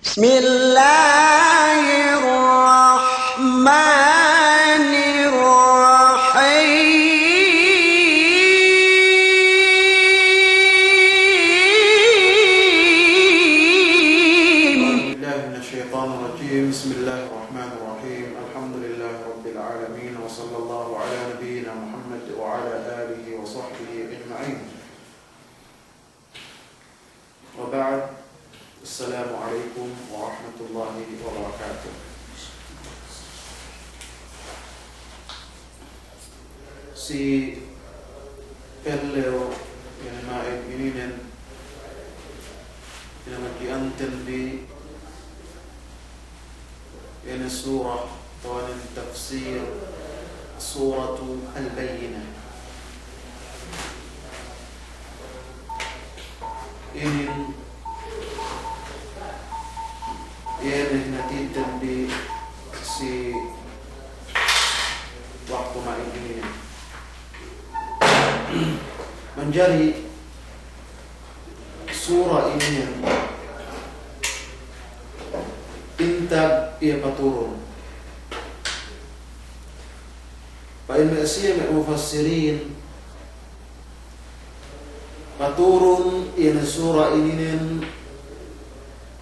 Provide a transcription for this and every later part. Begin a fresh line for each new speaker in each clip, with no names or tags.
بسم الله الرحمن الرحيم.
أعوذ بالله من الشيطان الرجيم. بسم الله الرحمن الرحيم. الحمد لله رب العالمين، وصلى الله على نبينا محمد وعلى آله وصحبه أجمعين. وبعد، السلام عليكم ورحمة الله وبركاته. Si Elleo yang main ini yang diantar di ini surah atau tafsir surah Al-Bayyinah. Ini natijan di si waktu main ini menjadi surah ini intab ia paturun. Pain ma'asiyah mufassirin paturun ia surah ini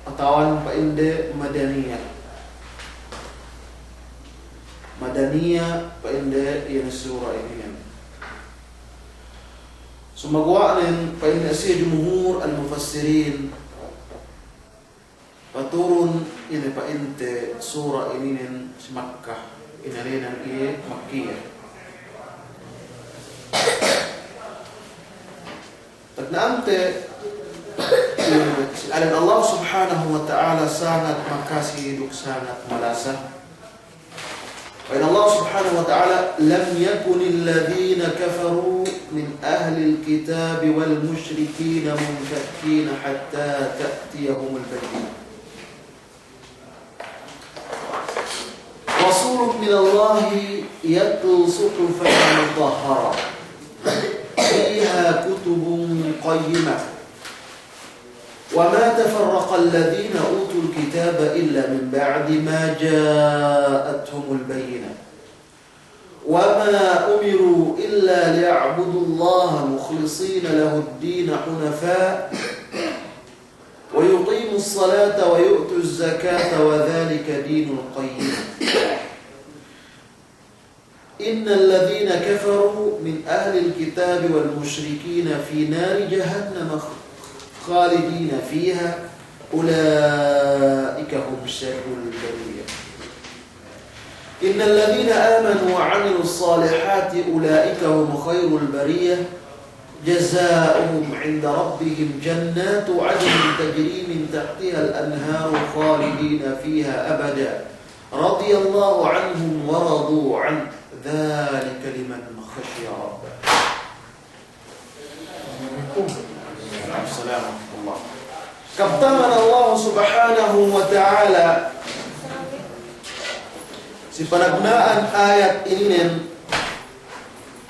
atawan painde madaniyah. Madaniyah painde ia surah ini. Sumagwa'nin pain ma'asiyah jumhur al-mufassirin paturun ini painte surah ini si Makkah inalinan ia Makkiyah. Tadnaante alam Allah subhanahu wa ta'ala sangat makasih duk sangat malasah. Wa Allah subhanahu wa ta'ala lam yakunil ladhina kafaru min ahli al-kitab wal mushrikin munfakkina hatta ta'tiyahum al-bayyinah. Rasul min Allah yatlu suhufan mutahharah fiha kutubun qayyimah وما تفرق الذين أوتوا الكتاب إلا من بعد ما جاءتهم البينة وما أمروا إلا ليعبدوا الله مخلصين له الدين حنفاء ويقيموا الصلاة ويؤتوا الزكاة وذلك دين القيم إن الذين كفروا من أهل الكتاب والمشركين في نار جهنم خالدين فيها أولئك هم شر البرية إن الذين آمنوا وعملوا الصالحات أولئك هم خير البرية جزاؤهم عند ربهم جنات عدن تجري من تحتها الأنهار خالدين فيها أبدا رضي الله عنهم ورضوا عنه ذلك لمن خشي ربه. السلام عليكم الله. Kaptaman Allah subhanahu wa ta'ala si panagunaan ayat ini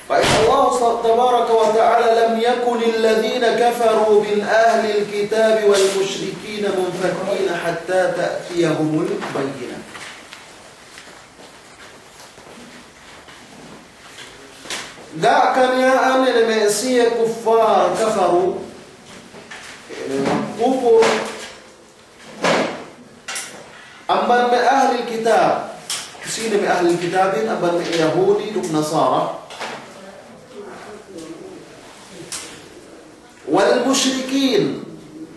fa Allah tabaraka wa ta'ala lam yakun alladhina kafaru min ahli alkitab wal mushrikin munfakin hatta ta'tiyahumul bayyinah. Gak kanyaan na mesiya kuffar kafaru kufur amban me ahli kitab sino me ahli kitabin amban me yahudi duk nasara wal musyrikin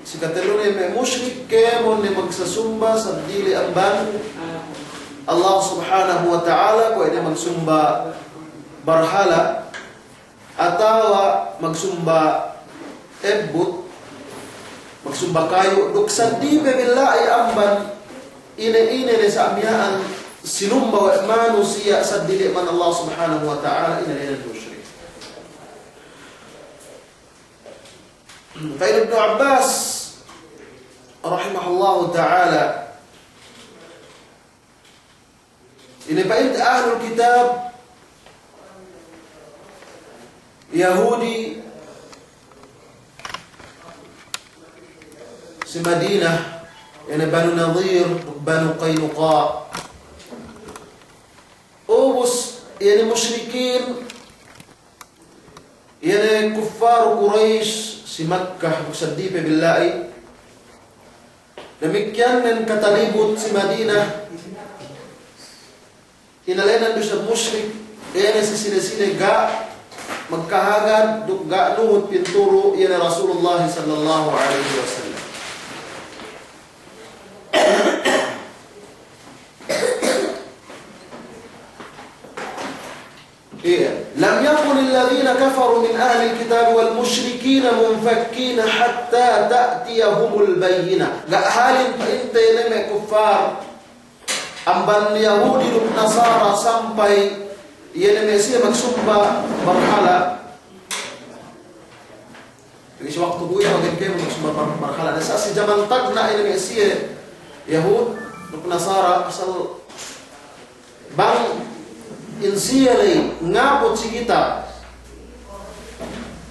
sikatelune me musyrik kemon ne magsasumba sa dili amban Allah subhanahu wa ta'ala ko ide magsumba barhala atawa magsumba ebut magsumba kayo duk sandibe billahi amban ine sa amyaan sinumba wa imanu siya saddili man Allah subhanahu wa ta'ala ina musyrik. Fa Ibn Abbas rahimahullahu ta'ala ini paint ahlul kitab Yahudi si Madinah يعني بنو نظير بنو قينقاع أوبس يعني مشركين يعني كفار قريش si Makkah Musaddipe billahi. Demikian dan katalibut si Madinah. Inalenan do sa musyrik. Ene si sine-sine ga magkahagan duk ga nuhut pinturo yan Rasulullah sallallahu alaihi wasallam. لم يكن الذين كفروا من أهل الكتاب والمشركين منفكين حتى تأتيهم البينة. هل أنت لما كفار أمبان اليهود والنصارى sampai Yenemesia magsumba berhala. Kasi waktu buya maging kayo magsumba berhala. Nasa si zaman tagna Yenemesia Yahud Nasara asal bang insiyalay ngabot si kita.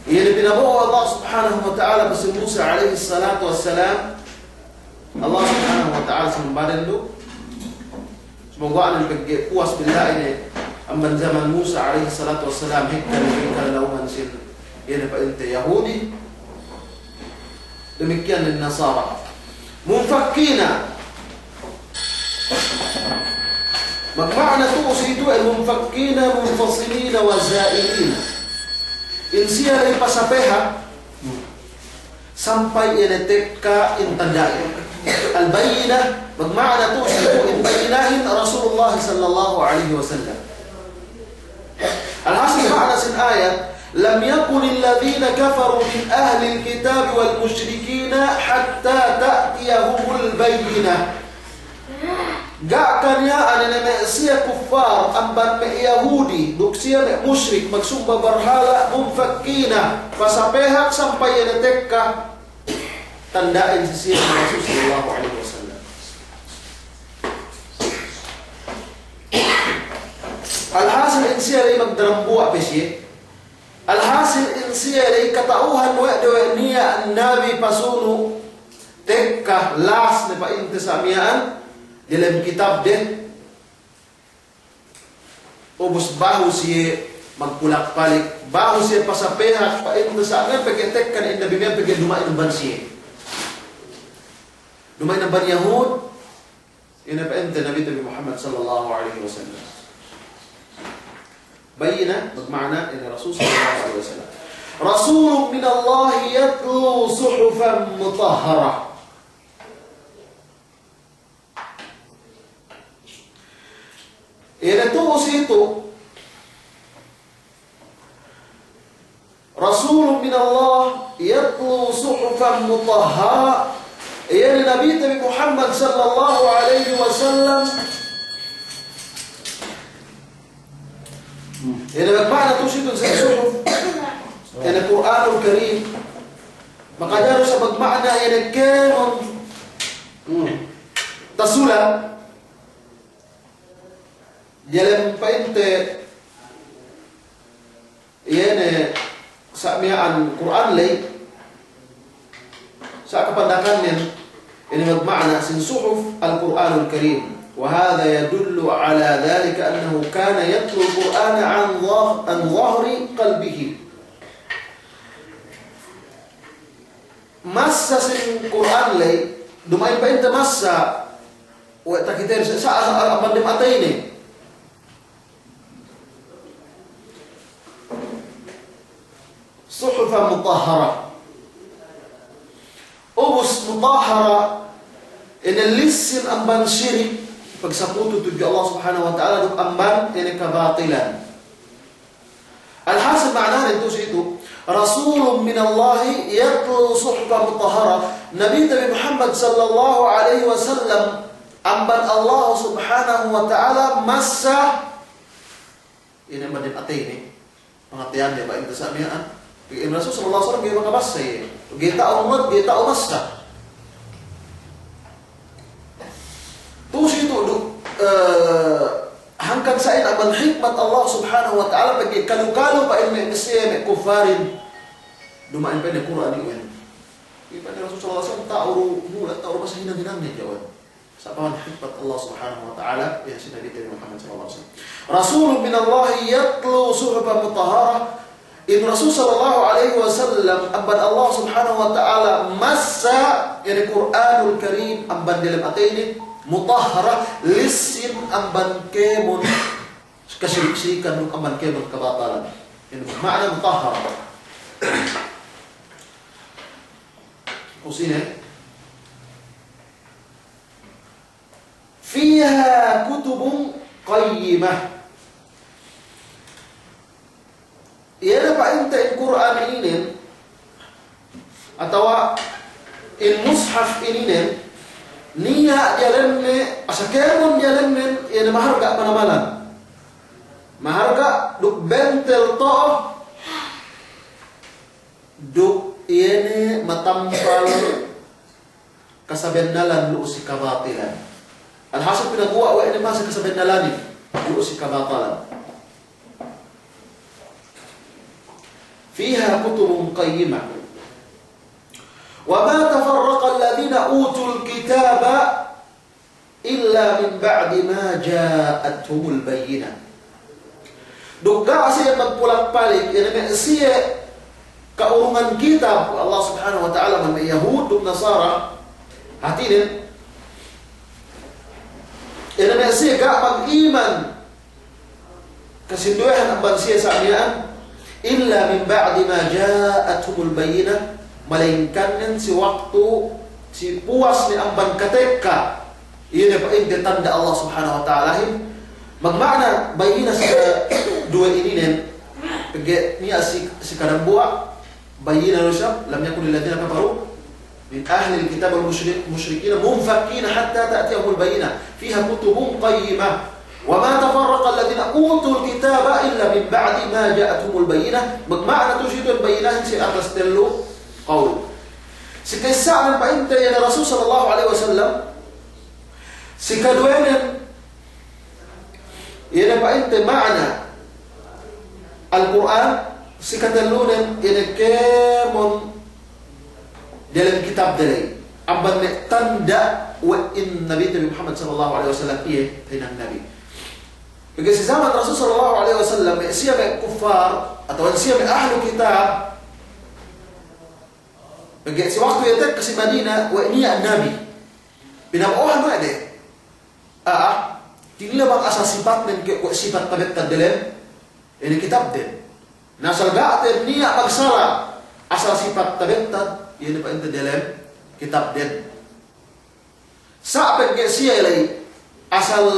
Iyan pinabuo Allah subhanahu wa ta'ala basi Musa alayhi salatu wassalam. Allah subhanahu wa ta'ala sumbadan do. Semoga ang pagpuas billah ini amban zaman Musa alayhi salatu wassalam hikkan lauman sin. Iyan pa inte Yahudi. Demikian din Nasara. Munfakkina. Magmana tuusitu al-munfakkina munfasilina wa zailina. Insiya ay pasapeha sampai inetekka intandai. Al-bayyinah magmana tuusitu inbayinahin Rasulullah sallallahu alaihi wasallam. Al-hasil ma'na sin ayat lam yakun alladhina kafaru min ahli al-kitab wal mushrikina hatta ta'tiyahumul bayyinah. Gak ya anene me sia kuffar amban me Yahudi duk sia me musyrik magsumba berhala munfakkina pasapehak sampai netekka tandain si Rasul sallallahu alaihi wasallam. Alhasil insia lay magdarambuwa besi. Alhasil insia lay katauhan wa do niya nabi pasunu tekka las ne pa intisamian dalam kitab din ubus bahu siya magpulak-palik bahu siya pasapehak painto sa amin pagkitek kan inda bimyan pagkin dumain ng ban siya dumain ng ban Yahud ina painto Nabi Muhammad sallallahu alaihi wasallam bayina magmana ina Rasul sallallahu alaihi wasallam Rasulun min Allah yatlu suhufan mutahharah. Tuos itu Rasul min Allah yatlu suhufan mutahhara. Yani Nabi Muhammad sallallahu alaihi wasallam yani bermakna tuos itu sa suhuf yani Quranul Karim makanya sa bermakna yani kanon tasulat jalan painte iyan samian Quran lay sa kapandakan yan ini magmana sin suhuf al-Quranul Karim wa hadha yadullu ala dhalika annahu kana yatlu al-Quran an dhahri qalbihi massa sin Quran lay dumay painte massa wa takiter sa abandim atayni صحفا مطهرة أبس مطهرة إن اللسن أمبان شرك فكسبوتو تجي الله سبحانه وتعالى دك أمبان إن كباطلا الحاصل معناه نتوشيتو رسول من الله يتلو صحفا مطهرة نبي محمد صلى الله عليه وسلم أمبان الله سبحانه وتعالى مسا إن مدين أتيني pengertian dia baik kesamian Rasul sallallahu alaihi wasallam dia makabasa ya. Kita umat, kita umasta. Terus itu hangkan saya aman hikmat Allah Subhanahu wa taala bagi kalau pa ilmu Mesir me kufarin dumain pa ni Quran ini. Ibn Rasulullah SAW tahu bahasa hina-hinanya jawab. Sabahan hikmat Allah Subhanahu wa taala ya si Nabi Muhammad sallallahu alaihi wasallam. Rasulun min Allah yatlu suhufan mutahharah. In Rasul sallallahu alaihi wasallam abad Allah Subhanahu wa taala massa yani Qur'anul Karim amban dalam ataini mutahharah lisin amban kemun kasyirikan amban kemun kebatalan. Ini makna mutahharah. Usine fiha kutubun qayyimah. Ya dapat inta Al-Quran ini atau in mushaf ini niya jalanne asakemon jalanne ya maharga mana-mana. Maharga duk bentel to duk ini matampal kasabendalan lu si kabatilan. Alhasil pinagawa wa ini masa kasabendalan lu si kabatalan. فيها كتب قيمة وما تفرق الذين أوتوا الكتاب إلا من بعد ما جاءتهم البينة. Doa saya berpulang-balik yang manusia keurungan kitab Allah Subhanahu wa taala man Yahud dan Nasara hatinya yang manusia gak beriman kesinduhan manusia samian illa min ba'di ma ja'atuhumul bayyinah melainkan si waktu si puas ni amban kateka ini apa ini tanda Allah Subhanahu wa taala magmakna bayyinah sa dua ini nen pege ni si kadang buat bayyinah rusab lam yakun lil ladina kafaru min ahli alkitab wal musyrikin munfakin hatta ta'tiyahumul bayyinah fiha kutubun qayyimah وما تفرق الذين أوتوا الكتاب إلا من بعد ما جاءتهم البينة بمعنى تجد البينة في أتستلوا قول سكيسا من بأنت يا رسول صلى الله عليه وسلم سكدوين يا بأنت معنى القرآن سكتلون يا كمن dalam kitab dari abang tanda wa in Nabi Muhammad sallallahu alaihi wasallam iya tinang Nabi. Begitu zaman Rasul sallallahu alaihi wasallam siapa kufar atau siapa ahli kitab begitu waktu itu ke Madinah wa ini Nabi binabahan wa de tinila bang asal sifat dan ke sifat tabet dalam ini kitab den nasal ga'at niya magsara asal sifat tabet ini pa ente dalam kitab den sahabat ke siya ilay asal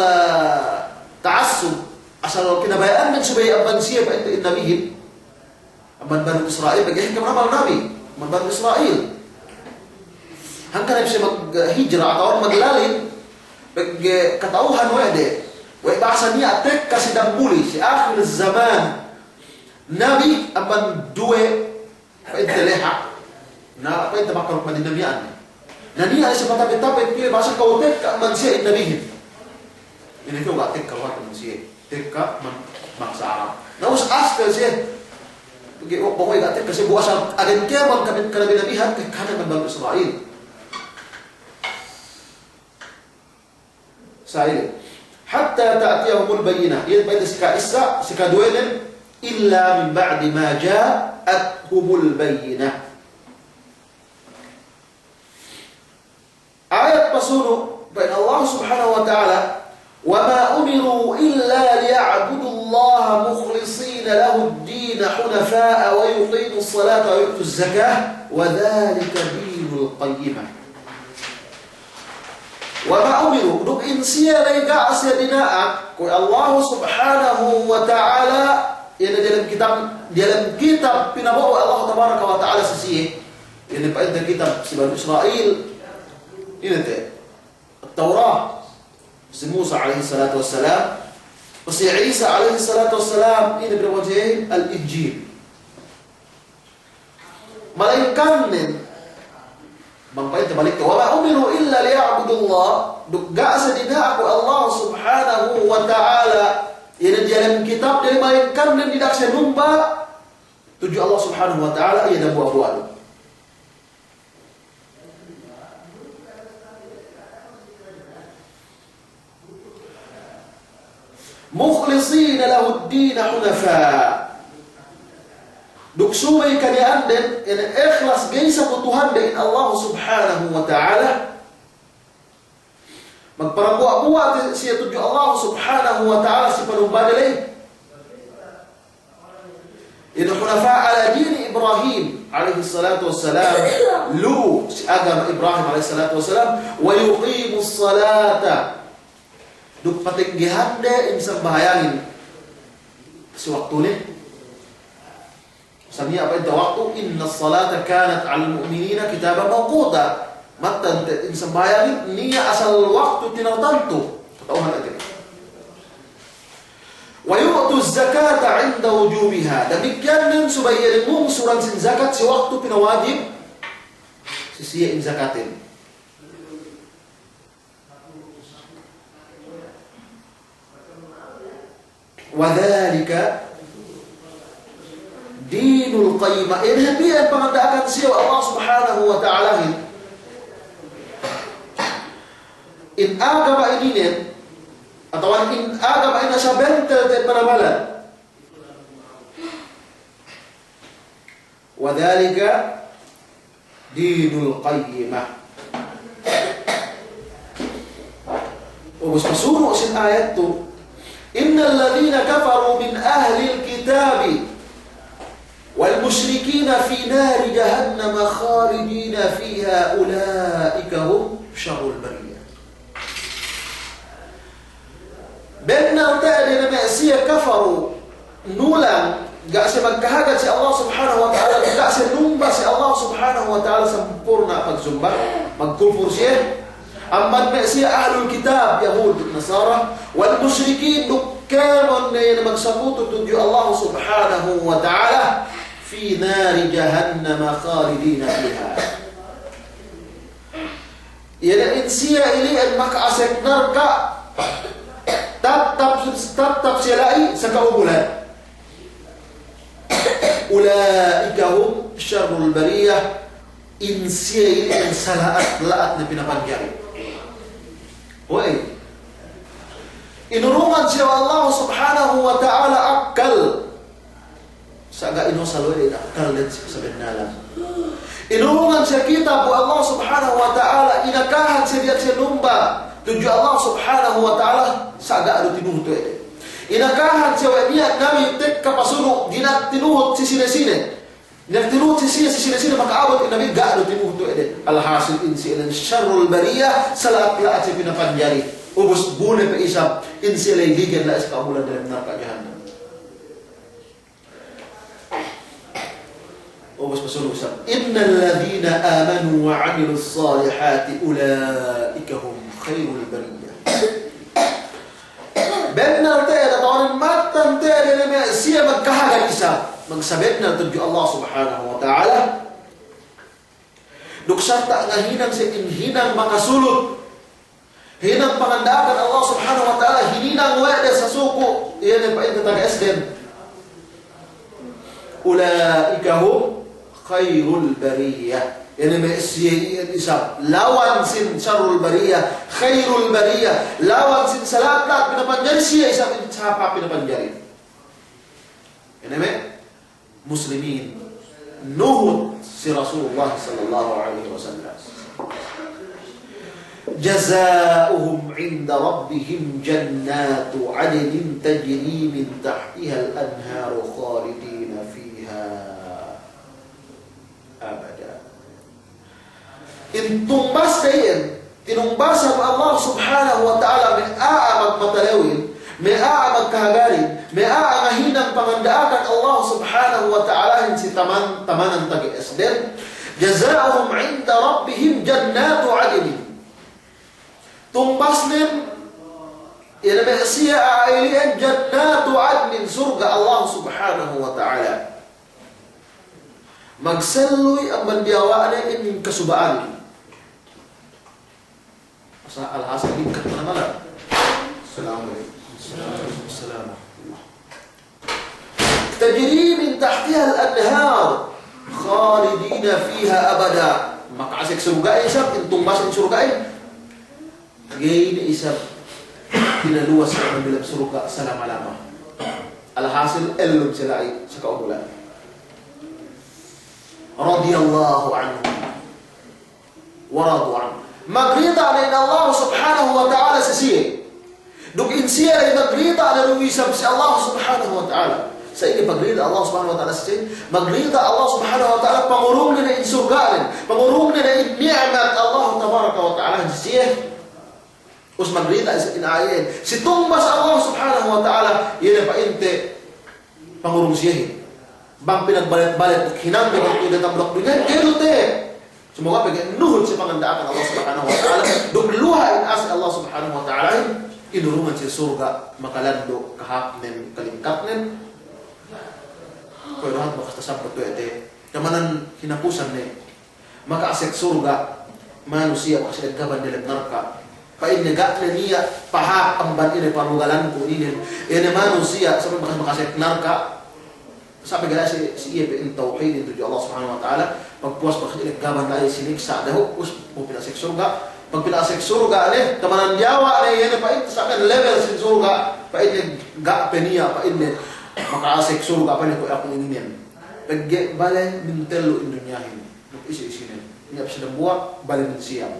ta'assub asal kinabayaan man subay abban siya pa ente nabihin abban Banu Israel bagi hingga meramal Nabi abban Banu Israel hangka na siya maghijra atau maglalin bagi katauhan wa de wa ibasa niya atek kasi dambuli si akhir zaman Nabi abban duwe pa ente leha na apa ente bakal madinamian na niya siya matapit-tapit pilih bahasa kautek ka man siya nabihin ini tu gak tek kawat manusia tek ka bangsa Arab na us asal siya pergi pokoknya gak tek kasi buasa agen kiaman kami nabihan tek kana man Banu Israel sahil hatta ta'tiyahumul bayyinah ia baita sika isa sika duenen illa min ba'di ma ja'atuhumul bayyinah ayat pasunu bain Allah Subhanahu wa ta'ala وما أمروا إلا ليعبدوا الله مخلصين له الدين حنفاء ويقيموا الصلاة ويؤتوا الزكاة وذلك دين القيمة وما أمروا دب إنسيا ليقع سيدناء الله سبحانه وتعالى يعني dalam kitab pinabawa Allah tabaraka wa ta'ala sisiye ini pa ente kitab si Bani Israel ini te Taurat si Musa alaihi salatu wassalam si Isa alaihi salatu wassalam ini berwajah al-Injil malaikan mengpaita balik wa ma umiru illa liya'budullah dugga sadina aku Allah Subhanahu wa ta'ala ini dalam kitab dari malaikan dan tidak senumba tujuh Allah Subhanahu wa ta'ala ia dah buat-buat mukhlisina lahud-din hunafa. Duksumay kanian den in ikhlas gaysa kutuhan din Allah subhanahu wa ta'ala. Magparabuwa-buwa siya tuju Allah subhanahu wa ta'ala si panubadalay. In hunafa ala din Ibrahim alaihi salatu wassalam, lu si agama Ibrahim alaihi salatu wassalam, wa yuqimus salata. Duk patinggihan de insang bahayangin si waktu ni. Samia apa itu waktu? Inna salata kanat al mu'minina kitaban mawquta. Mata insang bahayangin niya asal waktu tinautantu. Ketauhan aja. Wa yu'tu zakata 'inda wujubiha. Demikian din supaya mungsuran sin zakat si waktu pinawajib sisiya in zakatin. Wa dzalika dinul qayyimah. Ini biar pengandaan siya Allah subhanahu wa ta'ala in agama ini nih atau in agama ini sabentel dan penamalan. Wa dzalika dinul qayyimah. Ubus masuno sin ayat tu, innal ladzina kafaru min ahli alkitabi والمشركين في نار جهنم خالدين فيها أولئك هم شر البرية. Benar tak ada manusia kafaru nulang gak semagkahagat si Allah subhanahu wa ta'ala, gak senumba si Allah subhanahu wa ta'ala sempurna pagsumba magkufur siya. Amman manusia ahlul kitab Yahud Nasara wal musyrikin dukkaman na magsabuto tuju Allah subhanahu wa ta'ala fi nari jahannam khalidina fiha. Yana insiya ili an maka asek narka tatap silai sa kaubulan. Ulaika hum syarrul bariyah. Insiya ili an laat na pinapangyari. Hoy, inurungan siya Allah subhanahu wa ta'ala akal saga ino salwe akal dan sebenarnya. Inurungan siya kita bu Allah subhanahu wa ta'ala inakahan siya diat numba tuju Allah subhanahu wa ta'ala saga ado tinuhut ede. Inakahan siya niat nabi tek kapasuno dinat tinuhut sisine-sine. Dinat tinuhut sisine maka abot nabi ga ado tinuhut ede. Alhasil insi ilan syarrul bariyah salat laat siya pinapanjari. Ubus bune pe isab insi ilay ligan la iskabulan dalam neraka jahannam. Ubus pasuluh isab. Innal ladhina amanu wa 'amilus salihati ulaika hum khairul bariyah. Benar tayo tawaran matan tayo na siya magkahagan isa magsabit na tuju Allah subhanahu wa ta'ala. Duksarta nga hinang sa inhinang makasulot. Hinang pangandakan Allah subhanahu wa ta'ala hininang wede sa suko. Iyan ay painta taga-esden. Ulaika hum khairul bariyah. Yan ay siya isap. Lawan sin syarrul bariyah. Khairul bariyah. Lawan sin salat-lat pinapanjari siya isap. Sapa pinapanjari. Yan ay muslimin. Nuhut si Rasulullah sallallahu alaihi wasallam. Jazaohum 'inda rabbihim jannatu 'adnin tajri min tahtiha al-anharu khalidina fiha abada. Intumbas kayen tinumbas ang Allah subhanahu wa ta'ala may aamag matalawin, may aamag kahagarin, may aangahinang pangandaakan Allah subhanahu wa ta'ala si taman-tamanan tagi-esden. Jazaohum 'inda rabbihim jannatu 'adnin. Tumbas nin ila siya ailian jannatu 'adnin surga Allah subhanahu wa ta'ala. Magsaluy ang bandiyawaanay in kasubaan. Asa alhasa hingkat na naman. Assalamualaikum. Assalamualaikum. Tajri min tahtiha al-anhar khalidina fiha abada. Maka asik surga isap, tumbas in surga in. Gain isap pinaluwas sa kabilang surga sa lama-lama. Alhasil, elom sila ay sa kaubulan. Radiyallahu anhu. Waradu anhu. Magrita na Allah subhanahu wa ta'ala sa siya. Dugin siya ay magrita na luwisab si Allah subhanahu wa ta'ala. Sa ini pagrita Allah subhanahu wa ta'ala sa siya. Magrita Allah subhanahu wa ta'ala pangurong na in surgaan. Pangurong na in ni'mat Allah tabaraka wa ta'ala sa siya. Us magrita sa inayin. Si tumbas Allah subhanahu wa ta'ala, yan ang painte pangurong siya. Bang pinagbalit-balit at hinambi ang tugat ang blok dunya, kaya te. Semoga bagi nuhud sa pangandaan Allah subhanahu wa ta'ala. Dugluha in as Allah subhanahu wa ta'ala. Inurungan sa surga, makalando, kahapnen, kalingkapnen. Kaya lahat makastasabot to ete. Kamanan hinapusan ni. Makaasek surga, manusia makasilagkaban nilang narka. Painyagat na niya, pahap ang ban ini parugalan ko inin. Yan manusia, sabi makasek narka. Sabi gala si iya bin tauhid itu Allah subhanahu wa ta'ala. Pagpuas pagkailagkaban na siniksa daho, us mo pinasek surga. Pag pinasek surga ni, kamanan yawa ni, yan pa ito sa akin level sin surga. Pa ito gakpe niya, pa ito makaasek surga pa niya ko akong ingin. Pag balay mintelo in dunyahin. Isi-isinin. Niya pa siya dambuwa, balay min siya.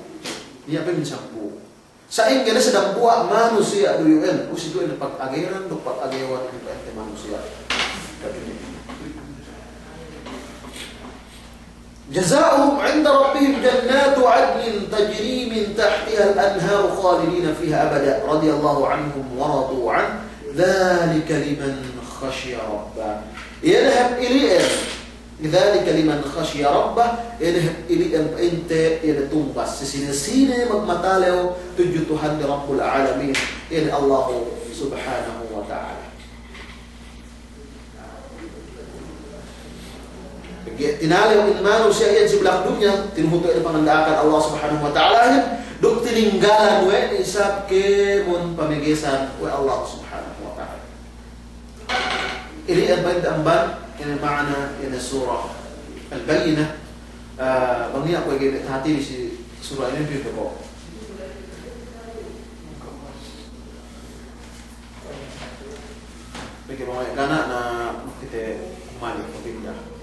Niya pa min sampu. Sa ingin na sa dambuwa, manusia duyuin. Usi doon na pag-agiran, pag-agiwan, ito ente manusia. جزاؤهم عند ربهم جنات عدن تجري من تحتها الأنهار خالدين فيها أبدا رضي الله عنهم ورضوا عنه ذلك لمن خشي ربه يذهب إليه ذلك لمن خشي ربه يذهب إليه أنت ينتمبس سينسين مقمتاله تجد Tuhan رب العالمين يعني الله سبحانه وتعالى. Tinali ang manusia yan sa belah dunia, tinuhuto ang pangandaakan Allah subhanahu wa ta'ala yan, duk tininggalan we, isap ke mun pamigisan we Allah subhanahu wa ta'ala. Ili ang ban, yan ang maana, yan ang surah Al-Bayyinah. Bangni ako ay hati si surah ini dito po. Bagi mga kana na kita kumali ko pindah.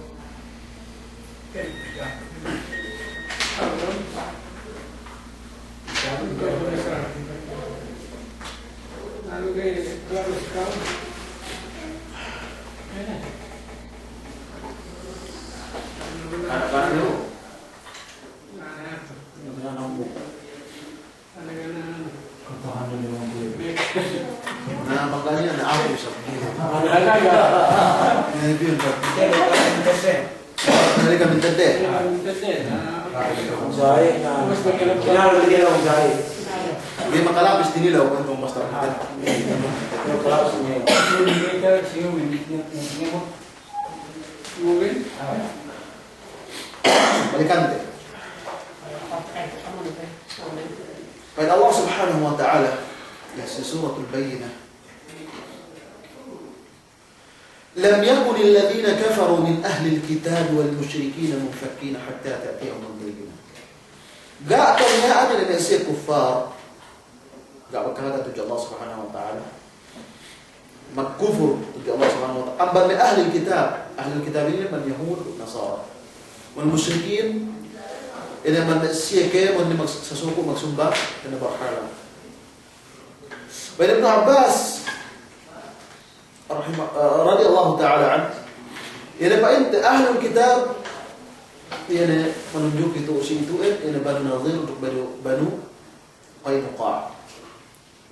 Anak-anak dulu. Nah, makanya ada aku bisa. Ini biar Nari kami tete.
Baik. Kenal dia orang baik.
Dia makalapis din nila kung itong pastor.
Makalapis niya.
Balikante. Kaya Allah subhanahu wa ta'ala sa surah Al-Bayyinah لم يكن الذين كفروا من أهل الكتاب والمشركين منفكين حتى تأتيهم البينة. جاء كلمة أن الناس كفار. جاء بكذا تجاه الله سبحانه وتعالى. مكفر تجاه الله سبحانه وتعالى. أما من أهل الكتاب ini من يهود والنصارى. والمشركين ini من سيكه من سسوق مكسومبا dan berhala. Ibn Abbas radhiyallahu ta'ala an yana pa ente ahlul kitab yana menunjuk itu situ yana Banu Nadir untuk Banu Qainuqa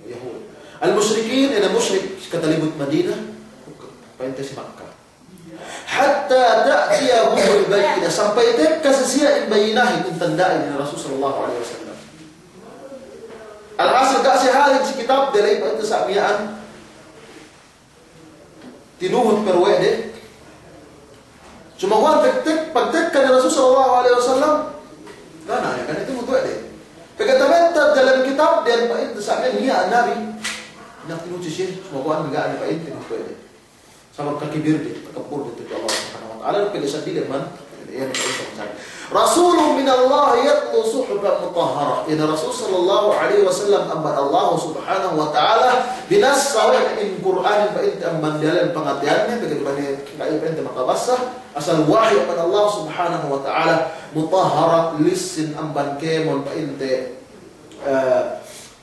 Yahud al-musyrikin yana musyrik katalibut Madinah pa ente si Makkah hatta ta'tiyahum al-bayyinah sampai kasasiya al-bayyinah in tandai ni Rasul sallallahu alaihi wasallam al-asl kasi halin si kitab dalay pa ente sa amiyaan tinuhut perwede cuma wan pagtek kan Rasul sallallahu alaihi wasallam kana ya kan itu mutwede pagkatamentab dalam kitab dan pa ito sa akin niya nabi nak tinuhut siya cuma wan magaan pa ito mutwede sama kakibir dit kapur dit Allah subhanahu wa ta'ala pagkasad di man yan ito sa Rasulun min Allah yatlu suhufan mutahharah. Ina Rasul sallallahu alaihi wasallam amban Allah subhanahu wa ta'ala binas sawan in Qur'an pa inta amban dalan pangatiannya begitu bani kai pa inta makabasa asal wahyu amban Allah subhanahu wa ta'ala mutahharah lisin amban kemon pa inta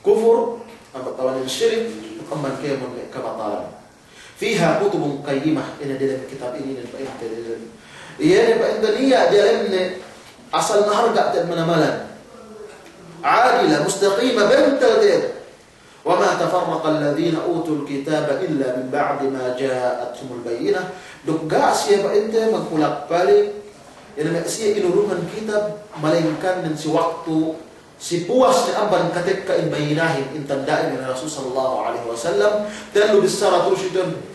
kufur amban tawan syirik amban kemon kabatalan. Fiha kutubun qayyimah. Ina dalam kitab ini dan pa inta dalam iya pa inta niya dalam asal harga dan menamalan عادلة مستقيمة بنت الدين وما تفرق الذين أوتوا الكتاب إلا من بعد ما جاءتهم البينة دقاء siapa ente mengkulak balik yang maksudnya inurungan kitab melainkan dan si waktu si puas ni amban ketika in bayinahin in tandai min Rasul sallallahu alaihi wasallam dan lu bisara tursyidun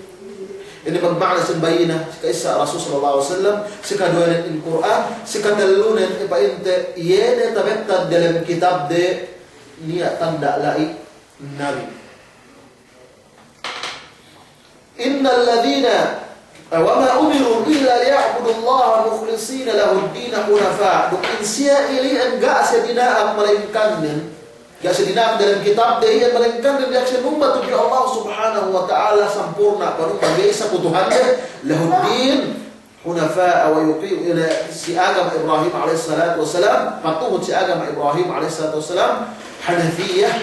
ini bermakna sembayina kaisa Rasul sallallahu alaihi wasallam sekaduan in Quran sekadalunan ipa inte yene tabetta dalam kitab de niat tanda lai nabi innal ladina wa ma umiru illa liya'budu Allah mukhlishina lahu ad-din hunafa duk insia ili enggak sedina melainkan gak sedina dalam kitab dia yang melainkan dan dia numba tujuh Allah subhanahu wa ta'ala sempurna baru bagi seputuhannya lahuddin hunafa wa yuqim ila si agama Ibrahim alaihi salatu wassalam patuh si agama Ibrahim alaihi salatu wassalam hanafiyah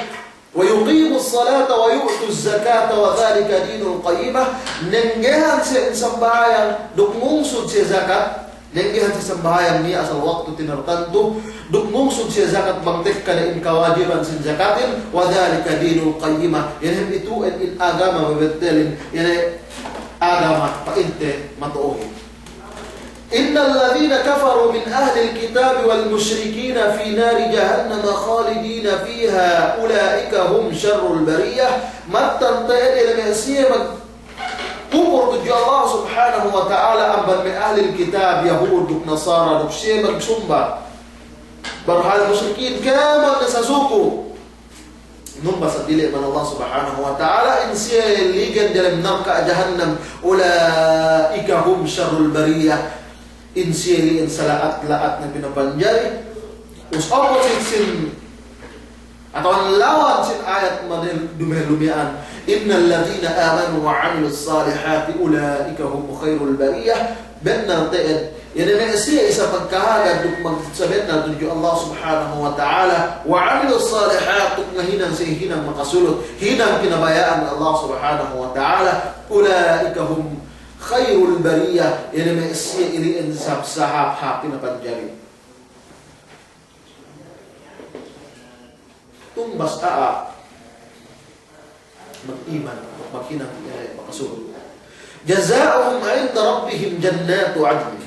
wa yuqimu as-salata wa yu'tu az-zakata wa dhalika dinul qayyimah nenggehan si sembahyang duk mungsud si zakat nenggehan si sembahyang ni asal waktu tinartantu duk mungsud si zakat bangtekkan in kewajiban sin zakatin wa dhalika dinul qayyimah yani itu in agama bebetelin yani agama pa inte matuohi innal ladhina kafaru min ahli alkitab wal musyrikina fi nari jahannam khalidina fiha ulaika hum syarrul bariyah matan ta'ala masiya kufur tujuh Allah subhanahu wa ta'ala amban min ahli alkitab yahud duk nasara duk syemag sumba barhal musyrikin kama nasasuku numba sadili man Allah subhanahu wa ta'ala insiya ligan dalam neraka jahannam ulaika hum syarrul bariyah insiya li insalaat laat na pinapanjari us opposite sin atau lawan sin ayat dumeh-dumean innal ladhina amanu wa 'amilus salihati ulaika hum khairul bariyah benar ta'ad yani maksiat isa pagkahaga duk magsabetna tuju Allah subhanahu wa ta'ala wa 'amilus salihat tuk hinang si hinang makasulot hinang kinabayaan Allah subhanahu wa ta'ala ulaika hum khairul bariyah yani maksiat ili insab sahab hapin panjari tumbas ta'a beriman makinang makasulot jazaa'uhum 'inda rabbihim jannatu 'adn.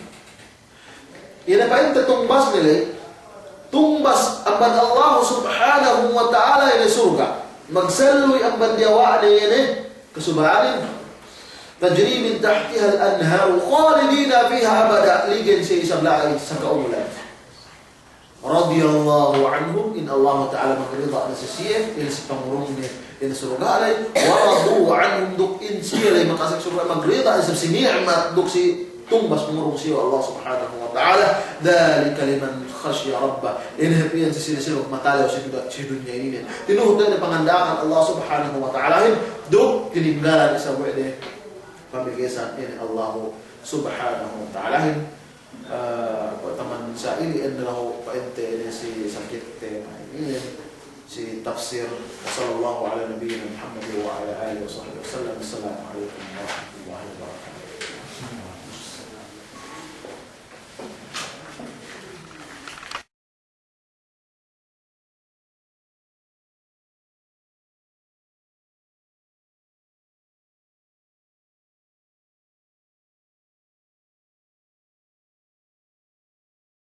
Ina pa inta tumbas nila tumbas amban Allah subhanahu wa ta'ala ina surga magsalluy amban diawa ini kesubahanin tajri min tahtiha al-anhar khalidina fiha abada ligan si sablai sa kaulan radiyallahu anhum in Allah ta'ala magrida na sisiyem ila si pangurong ni in surga alay wa radu anhum duk in siya lay makasak surga magrida sa si ni'mat duk si tumbas pangurong siya Allah subhanahu wa ta'ala dhalika liman khasya rabbah inah piyan si sila matalaw si dunya ini tinuhod na pangandakan Allah subhanahu wa ta'ala duk tininggalan isa buwede pamigisan ini Allah subhanahu wa ta'ala teman sa ini adalah painte ini si sakit ini si tafsir sallallahu ala nabiyina Muhammad wa ala alihi wa sahbihi wasallam assalamu alaikum warahmatullahi wabarakatuh